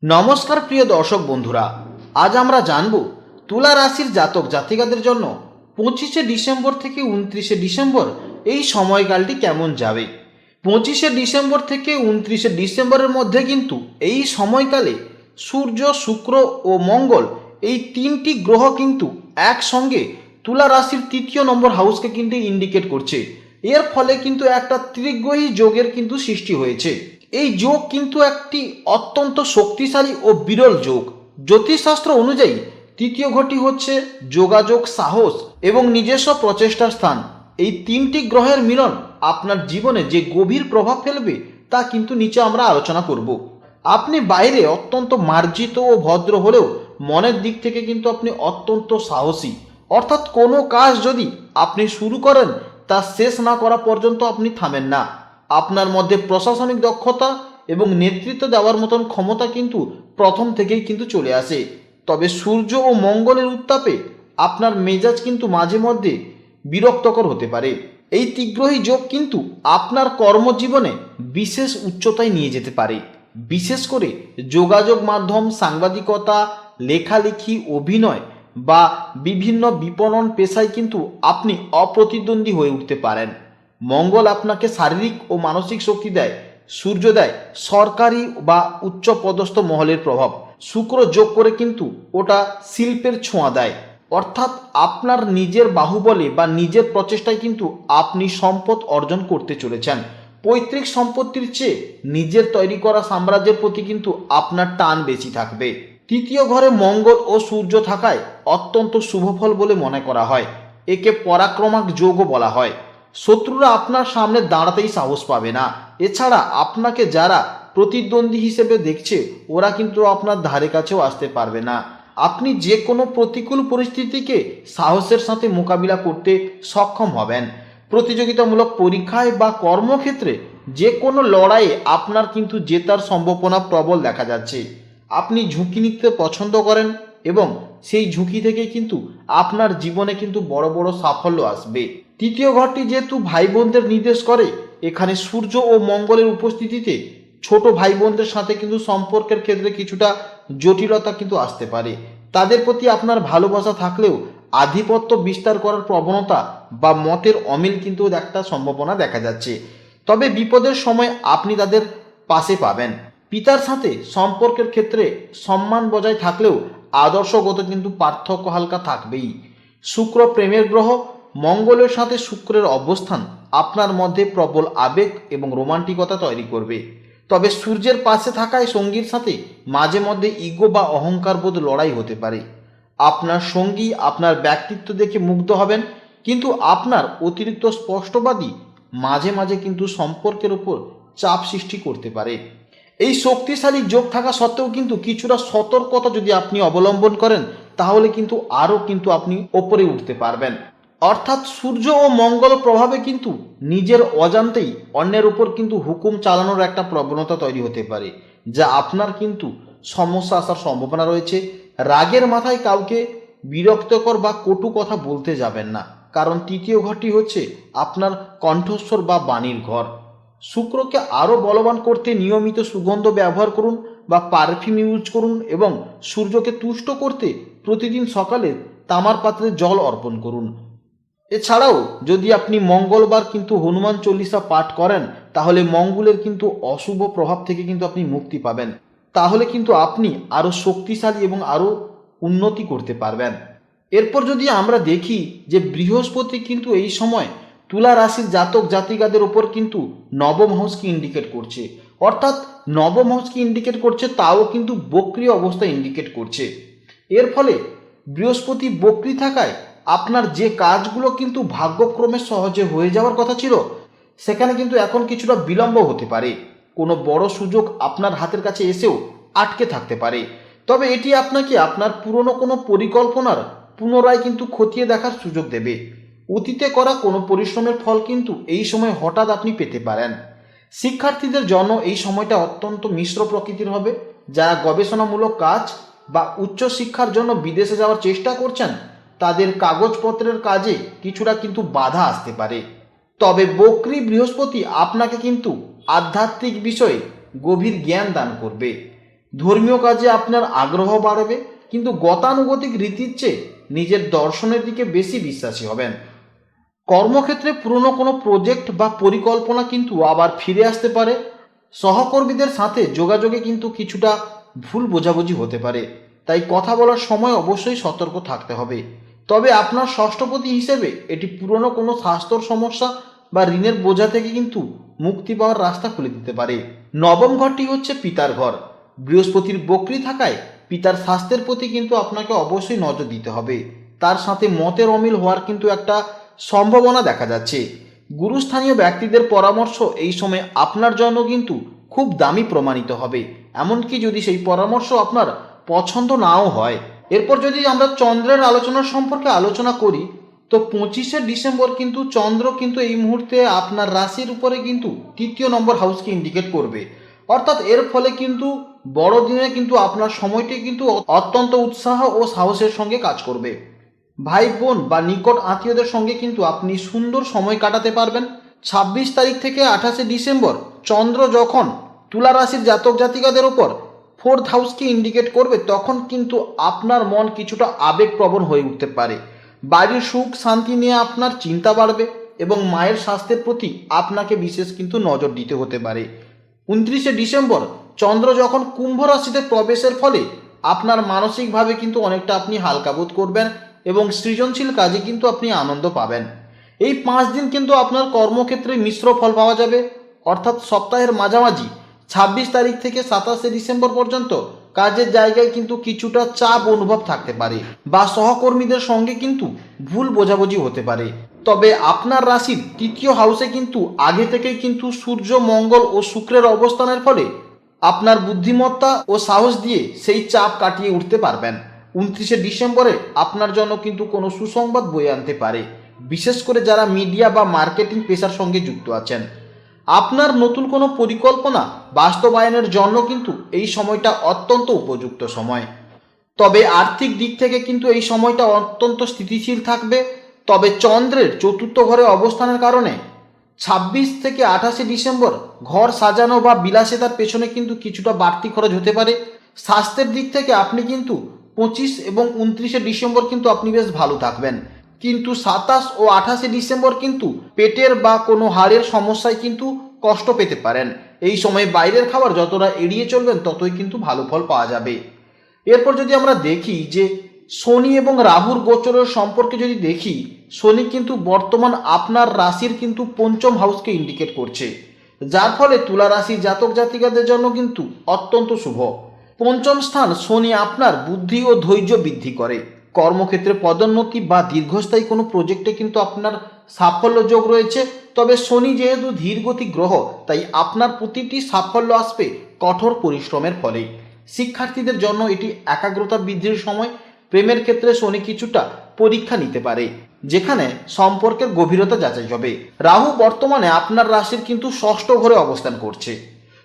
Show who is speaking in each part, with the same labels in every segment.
Speaker 1: নমস্কার প্রিয় দর্শক বন্ধুরা, আজ আমরা জানব তুলা রাশির জাতক জাতিকাদের জন্য 25শে ডিসেম্বর থেকে 29শে ডিসেম্বর এই সময়কালটি কেমন যাবে। 25শে ডিসেম্বর থেকে 29শে ডিসেম্বরের মধ্যে কিন্তু এই সময়কালে সূর্য, শুক্র ও মঙ্গল এই তিনটি গ্রহ কিন্তু একসঙ্গে তুলা রাশির তৃতীয় নম্বর হাউসকে কিন্তু ইন্ডিকেট করছে। এর ফলে কিন্তু একটা ত্রিগ্রহী যোগের কিন্তু সৃষ্টি হয়েছে। এই যোগ কিন্তু একটি অত্যন্ত শক্তিশালী ও বিরল যোগ। জ্যোতিষশাস্ত্র অনুযায়ী তৃতীয় ঘরটি হচ্ছে যোগাযোগ, সাহস এবং নিজস্ব প্রচেষ্টার স্থান। এই তিনটি গ্রহের মিলন আপনার জীবনে যে গভীর প্রভাব ফেলবে তা কিন্তু নিচে আমরা আলোচনা করব। আপনি বাইরে অত্যন্ত মার্জিত ও ভদ্র হলেও মনের দিক থেকে কিন্তু আপনি অত্যন্ত সাহসী। অর্থাৎ কোনো কাজ যদি আপনি শুরু করেন তা শেষ না করা পর্যন্ত আপনি থামেন না। আপনার মধ্যে প্রশাসনিক দক্ষতা এবং নেতৃত্ব দেওয়ার মতন ক্ষমতা কিন্তু প্রথম থেকেই কিন্তু চলে আসে। তবে সূর্য ও মঙ্গলের উত্তাপে আপনার মেজাজ কিন্তু মাঝে মধ্যে বিরক্তকর হতে পারে। এই ত্রিগ্রহী যোগ কিন্তু আপনার কর্মজীবনে বিশেষ উচ্চতায় নিয়ে যেতে পারে। বিশেষ করে যোগাযোগ মাধ্যম, সাংবাদিকতা, লেখালেখি, অভিনয় বা বিভিন্ন বিপণন পেশায় কিন্তু আপনি অপ্রতিদ্বন্দ্বী হয়ে উঠতে পারেন। মঙ্গল আপনাকে শারীরিক ও মানসিক শক্তি দেয়। সূর্য দেয় সরকারি বা উচ্চ পদস্থ মহলের প্রভাব। শুক্র যোগ করে কিন্তু ওটা শিল্পের ছোঁয়া দেয়। অর্থাৎ আপনার নিজের বাহুবলে বা নিজের প্রচেষ্টায় কিন্তু আপনি সম্পদ অর্জন করতে চলেছেন। পৈতৃক সম্পত্তির চেয়ে নিজের তৈরি করা সাম্রাজ্যের প্রতি কিন্তু আপনার টান বেশি থাকবে। তৃতীয় ঘরে মঙ্গল ও সূর্য থাকায় অত্যন্ত শুভফল বলে মনে করা হয়। একে পরাক্রমক যোগও বলা হয়। শত্রুরা আপনার সামনে দাঁড়াতেই সাহস পাবে না। এছাড়া আপনাকে যারা প্রতিদ্বন্দ্বী হিসেবে দেখছে ওরা কিন্তু আপনার ধারে কাছেও আসতে পারবে না। আপনি যে কোনো প্রতিকূল পরিস্থিতিকে সাহসের সাথে মোকাবিলা করতে সক্ষম হবেন। প্রতিযোগিতামূলক পরীক্ষায় বা কর্মক্ষেত্রে যে কোনো লড়াইয়ে আপনার কিন্তু জেতার সম্ভাবনা প্রবল দেখা যাচ্ছে। আপনি ঝুঁকি নিতে পছন্দ করেন এবং সেই ঝুঁকি থেকে কিন্তু আপনার জীবনে কিন্তু বড় বড় সাফল্য আসবে। তৃতীয় ঘরটি যেহেতু ভাই বোনদের নির্দেশ করে, এখানে সূর্য ও মঙ্গলের উপস্থিতিতে ছোট ভাই বোনদের সাথে কিন্তু সম্পর্কের ক্ষেত্রে কিছুটা জটিলতা কিন্তু আসতে পারে। তাদের প্রতি আপনার ভালোবাসা থাকলেও আধিপত্য বিস্তার করার প্রবণতা বা মতের অমিল কিন্তু একটা সম্ভাবনা দেখা যাচ্ছে। তবে বিপদের সময় আপনি তাদের পাশে পাবেন। পিতার সাথে সম্পর্কের ক্ষেত্রে সম্মান বজায় থাকলেও আদর্শগত কিন্তু পার্থক্য হালকা থাকবেই। শুক্র প্রেমের গ্রহ। মঙ্গলের সাথে শুক্রের অবস্থান আপনার মধ্যে প্রবল আবেগ এবং রোমান্টিকতা তৈরি করবে। তবে সূর্যের পাশে থাকায় সঙ্গীর সাথে মাঝে মধ্যে ইগো বা অহংকার বোধ লড়াই হতে পারে। আপনার সঙ্গী আপনার ব্যক্তিত্ব দেখে মুগ্ধ হবেন, কিন্তু আপনার অতিরিক্ত স্পষ্টবাদী মাঝে মাঝে কিন্তু সম্পর্কের উপর চাপ সৃষ্টি করতে পারে। এই শক্তিশালী যোগ থাকা সত্ত্বেও কিন্তু কিছুটা সতর্কতা যদি আপনি অবলম্বন করেন তাহলে কিন্তু আরও কিন্তু আপনি ওপরে উঠতে পারবেন। অর্থাৎ সূর্য ও মঙ্গল প্রভাবে কিন্তু নিজের অজান্তেই অন্যের উপর কিন্তু হুকুম চালানোর একটা প্রবণতা তৈরি হতে পারে, যা আপনার কিন্তু সমস্যা আসার সম্ভাবনা রয়েছে। রাগের মাথায় কাউকে বিরক্তকর বা কটু কথা বলতে যাবেন না, কারণ তৃতীয় ঘরটি হচ্ছে আপনার কণ্ঠস্বর বা বাণীর ঘর। শুক্রকে আরও বলবান করতে নিয়মিত সুগন্ধ ব্যবহার করুন বা পারফিউম ইউজ করুন এবং সূর্যকে তুষ্ট করতে প্রতিদিন সকালে তামার পাত্রে জল অর্পণ করুন। এছাড়াও যদি আপনি মঙ্গলবার কিন্তু হনুমান চল্লিশা পাঠ করেন তাহলে মঙ্গলের কিন্তু অশুভ প্রভাব থেকে কিন্তু আপনি মুক্তি পাবেন। তাহলে কিন্তু আপনি আরও শক্তিশালী এবং আরও উন্নতি করতে পারবেন। এরপর যদি আমরা দেখি যে বৃহস্পতি কিন্তু এই সময় তুলা রাশির জাতক জাতিকাদের ওপর কিন্তু নবম হাউসকে ইন্ডিকেট করছে। অর্থাৎ নবম হাউসকে ইন্ডিকেট করছে, তাও কিন্তু বক্রী অবস্থা ইন্ডিকেট করছে। এর ফলে বৃহস্পতি বক্রী থাকায় আপনার যে কাজগুলো কিন্তু ভাগ্যক্রমে সহজে হয়ে যাওয়ার কথা ছিল সেখানে কিন্তু এখন কিছুটা বিলম্ব হতে পারে। কোনো বড় সুযোগ আপনার হাতের কাছে এসেও আটকে থাকতে পারে। তবে এটি আপনাকে আপনার পুরনো কোনো পরিকল্পনার পুনরায় কিন্তু খতিয়ে দেখার সুযোগ দেবে। অতীতে করা কোনো পরিশ্রমের ফল কিন্তু এই সময় হঠাৎ আপনি পেতে পারেন। শিক্ষার্থীদের জন্য এই সময়টা অত্যন্ত মিশ্র প্রকৃতির হবে। যারা গবেষণামূলক কাজ বা উচ্চশিক্ষার জন্য বিদেশে যাওয়ার চেষ্টা করছেন তাদের কাগজপত্রের কাজে কিছুটা কিন্তু বাধা আসতে পারে। তবে বক্রী বৃহস্পতি আপনাকে কিন্তু আধ্যাত্মিক বিষয়ে গভীর জ্ঞান দান করবে। ধর্মীয় কাজে আপনার আগ্রহ বাড়বে, কিন্তু গতানুগতিক রীতির চেয়ে নিজের দর্শনের দিকে বেশি বিশ্বাসী হবেন। কর্মক্ষেত্রে পুরনো কোনো প্রজেক্ট বা পরিকল্পনা কিন্তু আবার ফিরে আসতে পারে। সহকর্মীদের সাথে যোগাযোগে কিন্তু কিছুটা ভুল বোঝাবুঝি হতে পারে, তাই কথা বলার সময় অবশ্যই সতর্ক থাকতে হবে। তবে আপনার ষষ্ঠপতি হিসেবে এটি পুরনো কোনো স্বাস্থ্যর সমস্যা বা ঋণের বোঝা থেকে কিন্তু মুক্তি পাওয়ার রাস্তা খুলে দিতে পারে। নবম ঘরটি হচ্ছে পিতার ঘর। বৃহস্পতির বক্রী থাকায় পিতার স্বাস্থ্যের প্রতি কিন্তু আপনাকে অবশ্যই নজর দিতে হবে। তার সাথে মতের অমিল হওয়ার কিন্তু একটা সম্ভাবনা দেখা যাচ্ছে। গুরুস্থানীয় ব্যক্তিদের পরামর্শ এই সময় আপনার জন্য কিন্তু খুব দামি প্রমাণিত হবে, এমনকি যদি সেই পরামর্শ আপনার পছন্দ নাও হয়। এরপর যদি আমরা চন্দ্রের আলোচনার সম্পর্কে আলোচনা করি, তো 25শে ডিসেম্বর কিন্তু চন্দ্র কিন্তু এই মুহূর্তে আপনার রাশির উপরে কিন্তু 3য় নম্বর হাউসকে ইন্ডিকেট করবে। অর্থাৎ এর ফলে কিন্তু বড়দিনে কিন্তু আপনার সময়টি কিন্তু অত্যন্ত উৎসাহ ও সাহসের সঙ্গে কাজ করবে। ভাই বোন বা নিকট আত্মীয়দের সঙ্গে কিন্তু আপনি সুন্দর সময় কাটাতে পারবেন। 26 তারিখ থেকে 28শে ডিসেম্বর চন্দ্র যখন তুলা রাশির জাতক জাতিকাদের ওপর 4th হাউসকে ইন্ডিকেট করবে, তখন কিন্তু আপনার মন কিছুটা আবেগপ্রবণ হয়ে উঠতে পারে। বাড়ির সুখ শান্তি নিয়ে আপনার চিন্তা বাড়বে এবং মায়ের স্বাস্থ্যের প্রতি আপনাকে বিশেষ কিন্তু নজর দিতে হতে পারে। 29শে ডিসেম্বর চন্দ্র যখন কুম্ভ রাশিতে প্রবেশের ফলে আপনার মানসিকভাবে কিন্তু অনেকটা আপনি হালকা বোধ করবেন এবং সৃজনশীল কাজে কিন্তু আপনি আনন্দ পাবেন। এই 5 দিন কিন্তু আপনার কর্মক্ষেত্রে মিশ্র ফল পাওয়া যাবে। অর্থাৎ সপ্তাহের মাঝামাঝি 26 তারিখ থেকে 27শে ডিসেম্বর পর্যন্ত কাজের জায়গায় কিন্তু কিছুটা চাপ অনুভব থাকতে পারে বা সহকর্মীদের সঙ্গে কিন্তু ভুল বোঝাবুঝি হতে পারে। তবে আপনার রাশির 3য় হাউসে কিন্তু আগে থেকেই কিন্তু সূর্য, মঙ্গল ও শুক্রের অবস্থানের ফলে আপনার বুদ্ধিমত্তা ও সাহস দিয়ে সেই চাপ কাটিয়ে উঠতে পারবেন। 29শে ডিসেম্বরে আপনার জন্য কিন্তু কোনো সুসংবাদ বয়ে আনতে পারে, বিশেষ করে যারা মিডিয়া বা মার্কেটিং পেশার সঙ্গে যুক্ত আছেন। আপনার নতুন কোনো পরিকল্পনা বাস্তবায়নের জন্য কিন্তু এই সময়টা অত্যন্ত উপযুক্ত সময়। তবে আর্থিক দিক থেকে কিন্তু এই সময়টা অত্যন্ত স্থিতিশীল থাকবে। তবে চন্দ্রের 4র্থ ঘরে অবস্থানের কারণে 26 থেকে 28শে ডিসেম্বর ঘর সাজানো বা বিলাসিতার পেছনে কিন্তু কিছুটা বাড়তি খরচ হতে পারে। স্বাস্থ্যের দিক থেকে আপনি কিন্তু 25 এবং 29শে ডিসেম্বর কিন্তু আপনি বেশ ভালো থাকবেন, কিন্তু 27 ও 28শে ডিসেম্বর কিন্তু পেটের বা কোনো হাড়ের সমস্যায় কিন্তু কষ্ট পেতে পারেন। এই সময় বাইরের খাবার যতটা এড়িয়ে চলবেন ততই কিন্তু ভালো ফল পাওয়া যাবে। এরপর যদি আমরা দেখি যে শনি এবং রাহুর গোচরের সম্পর্কে যদি দেখি, শনি কিন্তু বর্তমান আপনার রাশির কিন্তু 5ম হাউসকে ইন্ডিকেট করছে, যার ফলে তুলা রাশির জাতক জাতিকাদের জন্য কিন্তু অত্যন্ত শুভ। 5ম স্থান শনি আপনার বুদ্ধি ও ধৈর্য বৃদ্ধি করে। কর্মক্ষেত্রে পদোন্নতি বা দীর্ঘস্থায়ী কোনো প্রজেক্টে কিন্তু আপনার সাফল্য যোগ রয়েছে। তবে শনি যেহেতু ধীরগতি গ্রহ, তাই আপনার প্রতিটি সাফল্য আসবে কঠোর পরিশ্রমের ফলে। শিক্ষার্থীদের জন্য এটি একাগ্রতা বৃদ্ধির সময়। প্রেমের ক্ষেত্রে শনি কিছুটা পরীক্ষা নিতে পারে, যেখানে সম্পর্কের গভীরতা যাচাই হবে। রাহু বর্তমানে আপনার রাশির কিন্তু 6ষ্ঠ ঘরে অবস্থান করছে।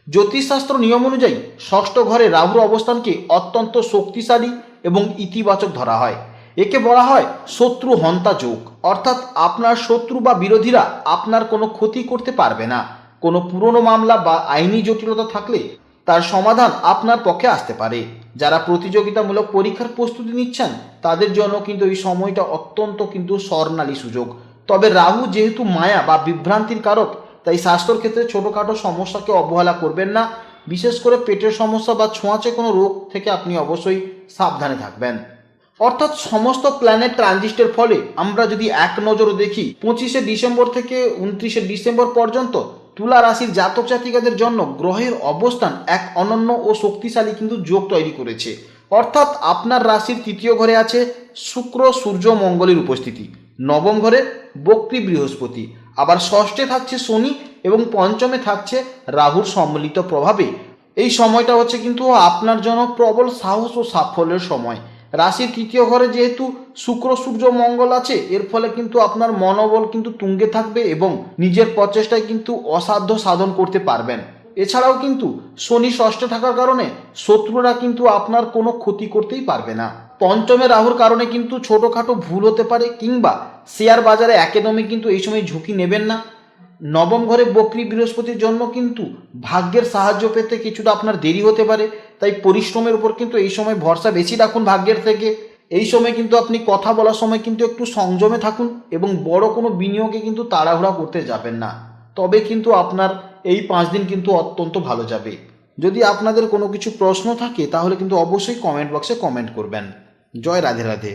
Speaker 1: জ্যোতিষশাস্ত্র নিয়ম অনুযায়ী 6ষ্ঠ ঘরে রাহুর অবস্থানকে অত্যন্ত শক্তিশালী এবং ইতিবাচক ধরা হয়। একে বলা হয় শত্রু হন্তা যোগ, অর্থাৎ আপনার শত্রু বা বিরোধীরা আপনার কোনো ক্ষতি করতে পারবে না। কোনো পুরনো মামলা বা আইনি জটিলতা থাকলে তার সমাধান আপনার পক্ষে আসতে পারে। যারা প্রতিযোগিতামূলক পরীক্ষার প্রস্তুতি নিচ্ছেন তাদের জন্য কিন্তু এই সময়টা অত্যন্ত কিন্তু স্বর্ণালী সুযোগ। তবে রাহু যেহেতু মায়া বা বিভ্রান্তির কারক, তাই স্বাস্থ্যের ক্ষেত্রে ছোটোখাটো সমস্যাকে অবহেলা করবেন না। বিশেষ করে পেটের সমস্যা বা ছোঁয়াচে কোনো রোগ থেকে আপনি অবশ্যই সাবধানে থাকবেন। অর্থাৎ সমস্ত প্ল্যানেট ট্রানজিস্টের ফলে আমরা যদি এক নজরে দেখি, 25শে ডিসেম্বর থেকে 29শে ডিসেম্বর পর্যন্ত তুলা রাশির জাতক জাতিকাদের জন্য গ্রহের অবস্থান এক অনন্য ও শক্তিশালী কিন্তু যোগ তৈরি করেছে। অর্থাৎ আপনার রাশির 3য় ঘরে আছে শুক্র, সূর্য, মঙ্গলের উপস্থিতি। 9ম ঘরে বক্রী বৃহস্পতি, আবার 6ষ্ঠে থাকছে শনি এবং 5মে থাকছে রাহুর সম্মিলিত প্রভাবে। এই সময়টা হচ্ছে কিন্তু আপনার জন্য প্রবল সাহস ও সাফল্যের সময়। রাশির 3য় ঘরে যেহেতু শুক্র, সূর্য, মঙ্গল আছে, এর ফলে কিন্তু আপনার মনোবল কিন্তু তুঙ্গে থাকবে এবং নিজের প্রচেষ্টায় কিন্তু অসাধ্য সাধন করতে পারবেন। এছাড়াও কিন্তু শনি 6ষ্ঠে থাকার কারণে শত্রুরা কিন্তু আপনার কোনো ক্ষতি করতেই পারবে না। 5মে রাহুর কারণে কিন্তু ছোটোখাটো ভুল হতে পারে, কিংবা শেয়ার বাজারে একদমই কিন্তু এই সময় ঝুঁকি নেবেন না। নবম ঘরে বক্রী বৃহস্পতির জন্ম কিন্তু ভাগ্যের সাহায্য পেতে কিছুটা আপনার দেরি হতে পারে, তাই পরিশ্রমের উপর কিন্তু এই সময় ভরসা বেশি রাখুন ভাগ্যের থেকে। এই সময় কিন্তু আপনি কথা বলার সময় কিন্তু একটু সংযমে থাকুন এবং বড় কোনো বিনিয়োগে কিন্তু তাড়াহুড়া করতে যাবেন না, তবে কিন্তু আপনার এই 5 দিন কিন্তু অত্যন্ত ভালো যাবে। যদি আপনাদের কোনো কিছু প্রশ্ন থাকে তাহলে কিন্তু অবশ্যই কমেন্ট বক্সে কমেন্ট করবেন। জয় রাধে রাধে।